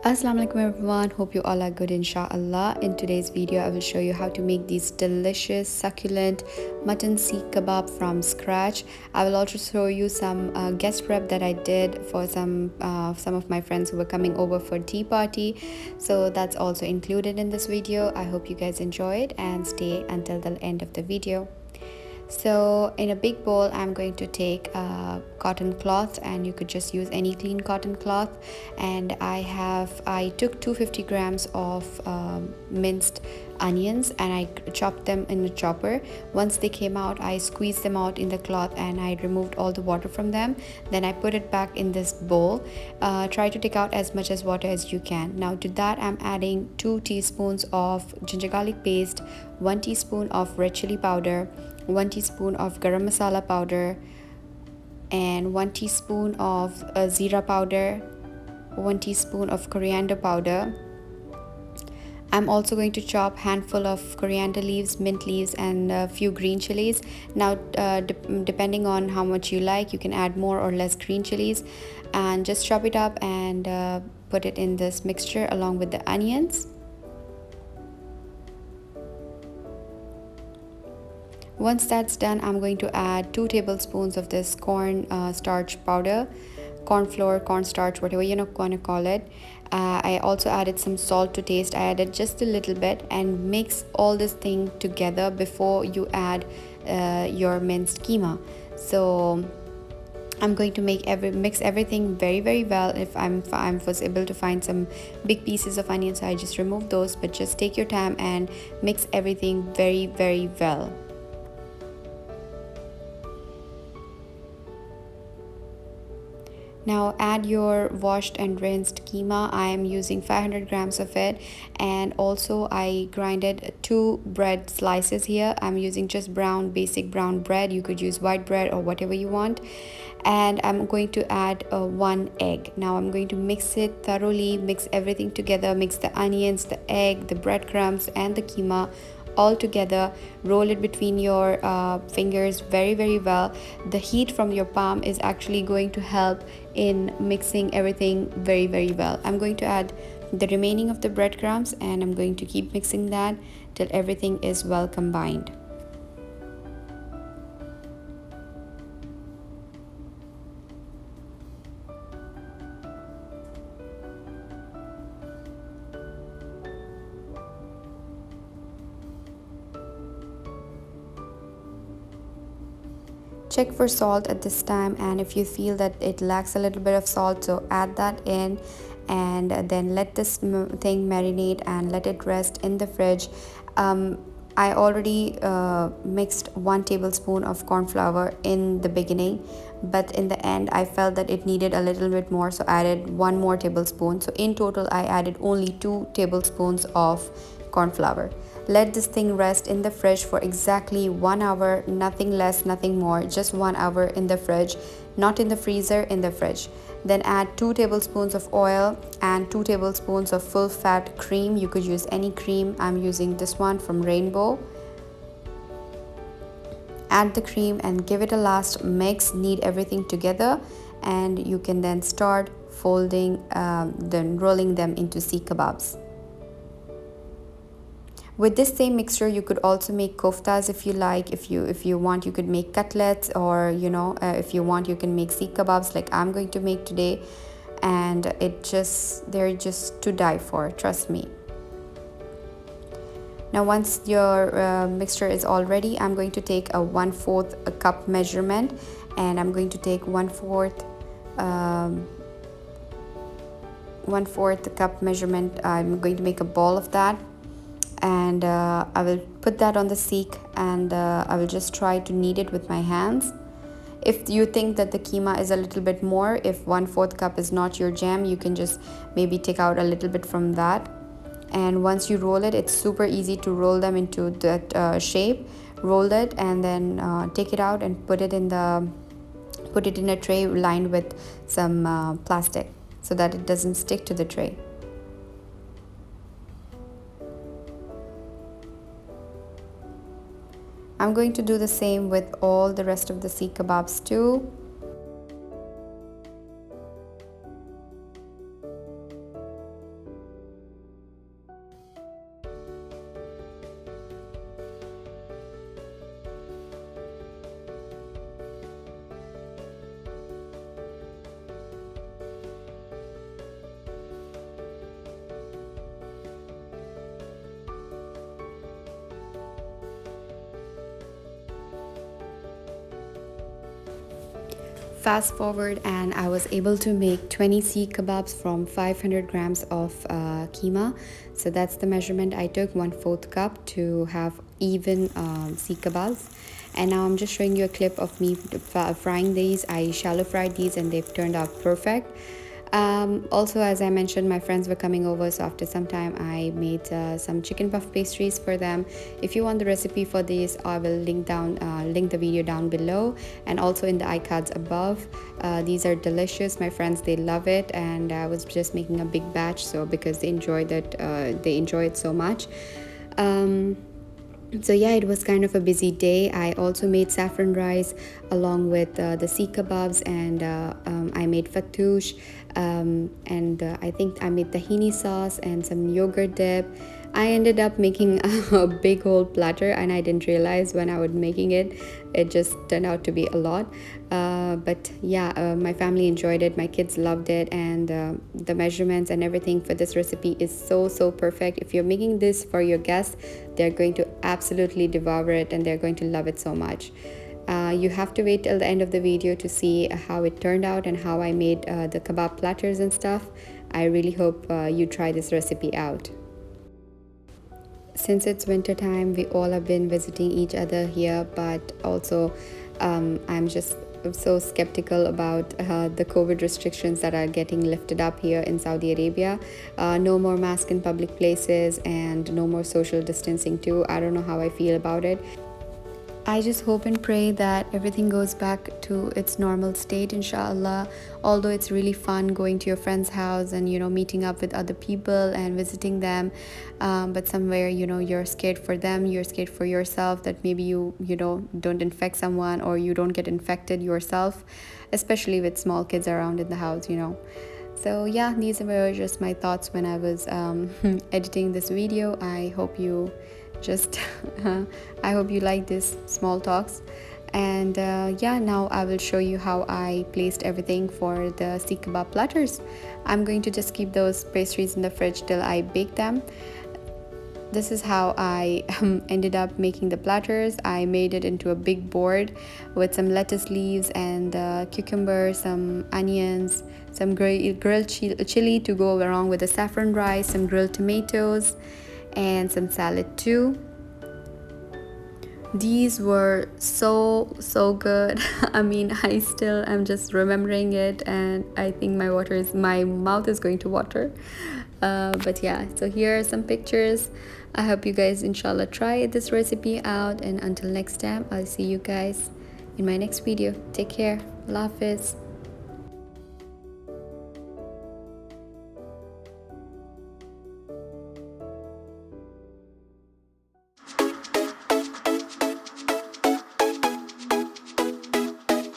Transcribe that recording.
Assalamu alaikum everyone, hope you all are good inshallah. In today's video I will show you how to make these delicious succulent mutton seekh kebab from scratch. I will also show you some guest prep that I did for some of my friends who were coming over for tea party, so that's also included in this video. I hope you guys enjoy it and stay until the end of the video. So in a big bowl I'm going to take a cotton cloth, and you could just use any clean cotton cloth, and I took 250 grams of minced onions and I chopped them in a chopper. Once they came out, I squeezed them out in the cloth and I removed all the water from them. Then I put it back in this bowl. Try to take out as much as water as you can. Now to that I'm adding 2 teaspoons of ginger garlic paste, 1 teaspoon of red chili powder, 1 teaspoon of garam masala powder, and 1 teaspoon of zira powder, 1 teaspoon of coriander powder. I'm also going to chop handful of coriander leaves, mint leaves, and a few green chilies. Now depending on how much you like, you can add more or less green chilies, and just chop it up and put it in this mixture along with the onions. Once that's done, I'm going to add 2 tablespoons of this corn starch powder, cornflour, cornstarch, whatever you're going to call it. I also added some salt to taste. I added just a little bit, and mix all this thing together before you add your minced keema. So I'm going to mix everything very well. If I was able to find some big pieces of onion, so I just removed those, but just take your time and mix everything very well. Now add your washed and rinsed keema. I am using 500 grams of it, and also I grinded 2 bread slices here. I'm using just basic brown bread. You could use white bread or whatever you want. And I'm going to add 1 egg. Now I'm going to mix it thoroughly, mix everything together, mix the onions, the egg, the breadcrumbs, and the keema all together. Roll it between your fingers very well. The heat from your palm is actually going to help in mixing everything very well. I'm going to add the remaining of the breadcrumbs, and I'm going to keep mixing that till everything is well combined. Check for salt at this time, and if you feel that it lacks a little bit of salt, so add that in, and then let this thing marinate and let it rest in the fridge. I already mixed 1 tablespoon of cornflour in the beginning, but in the end I felt that it needed a little bit more, so I added 1 more tablespoon. So in total I added only 2 tablespoons of cornflour. Let this thing rest in the fridge for exactly 1 hour, nothing less, nothing more, just 1 hour in the fridge, not in the freezer, in the fridge. Then add 2 tablespoons of oil and 2 tablespoons of full fat cream. You could use any cream. I'm using this one from Rainbow. Add the cream and give it a last mix, knead everything together, and you can then start folding, then rolling them into seekh kebabs. With this same mixture, you could also make koftas if you like. If you want, you could make cutlets, or if you want, you can make seekh kebabs like I'm going to make today, and they're just to die for, trust me. Now once your mixture is all ready, I'm going to take a 1/4 cup measurement, and I'm going to take 1/4 cup measurement. I'm going to make a ball of that, and I will put that on the seekh, and I will just try to knead it with my hands. If you think that the keema is a little bit more, if 1/4 cup is not your jam, you can just maybe take out a little bit from that. And once you roll it, it's super easy to roll them into that shape. Roll it and then take it out and put it in a tray lined with some plastic so that it doesn't stick to the tray. I'm going to do the same with all the rest of the seekh kebabs too. Fast forward, and I was able to make 20 seekh kebabs from 500 grams of keema. So that's the measurement I took, 1/4 cup, to have even seekh kebabs. And now I'm just showing you a clip of me frying these. I shallow fried these and they've turned out perfect. Also, as I mentioned, my friends were coming over, so after some time I made some chicken puff pastries for them. If you want the recipe for this, I will link the video down below and also in the iCards above. These are delicious. My friends, they love it, and I was just making a big batch, so because they enjoy it so much. So yeah, it was kind of a busy day. I also made saffron rice along with the seekh kebabs, and I made fattoush, and I think I made tahini sauce and some yogurt dip. I ended up making a big whole platter, and I didn't realize when I was making it. It just turned out to be a lot. But yeah, my family enjoyed it. My kids loved it, and the measurements and everything for this recipe is so perfect. If you're making this for your guests, they're going to absolutely devour it, and they're going to love it so much. You have to wait till the end of the video to see how it turned out and how I made the kebab platters and stuff. I really hope you try this recipe out. Since it's winter time, we all have been visiting each other here, but also I'm just so skeptical about the COVID restrictions that are getting lifted up here in Saudi Arabia. No more mask in public places and no more social distancing too. I don't know how I feel about it. I just hope and pray that everything goes back to its normal state, inshallah. Although it's really fun going to your friend's house and, you know, meeting up with other people and visiting them, but somewhere, you know, you're scared for them, you're scared for yourself that maybe you don't infect someone, or you don't get infected yourself, especially with small kids around in the house, you know. So yeah, these were just my thoughts when I was editing this video. I hope you I hope you like this small talks. And yeah, now I will show you how I placed everything for the seekh kebab platters. I'm going to just keep those pastries in the fridge till I bake them. This is how I ended up making the platters. I made it into a big board with some lettuce leaves and cucumber, some onions, some grilled chili to go along with the saffron rice, some grilled tomatoes, and some salad too. These were so good. I mean, I still am just remembering it, and I think my mouth is going to water. But yeah, so here are some pictures. I hope you guys inshallah try this recipe out, and until next time, I'll see you guys in my next video. Take care. Allah Hafiz.